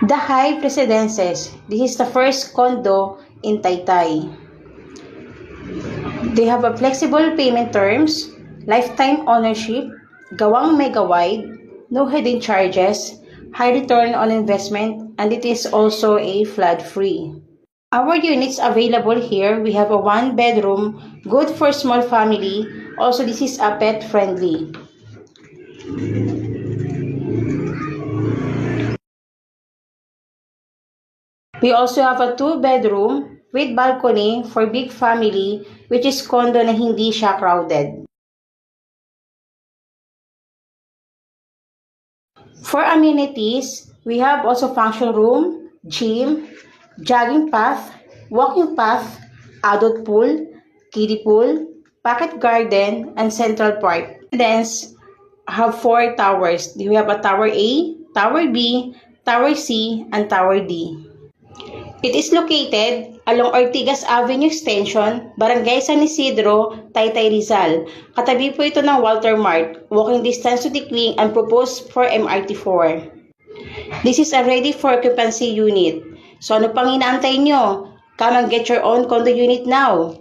The Hive Residences. This is the first condo in Taytay. They have a flexible payment terms, lifetime ownership, gawang mega wide, no hidden charges, high return on investment, and it is also a flood-free. Our units available here, we have a 1-bedroom, good for small family. Also, this is a pet-friendly. We also have a 2-bedroom with balcony for big family, which is condo na hindi siya crowded. For amenities, we have also function room, gym, jogging path, walking path, adult pool, kiddie pool, pocket garden, and central park. Residents have 4 towers. We have a Tower A, Tower B, Tower C, and Tower D. It is located along Ortigas Avenue Extension, Barangay San Isidro, Taytay, Rizal. Katabi po ito ng Walter Mart, walking distance to Tikling and proposed for MRT4. This is a ready for occupancy unit. So ano pang inaantay nyo? Come and get your own condo unit now.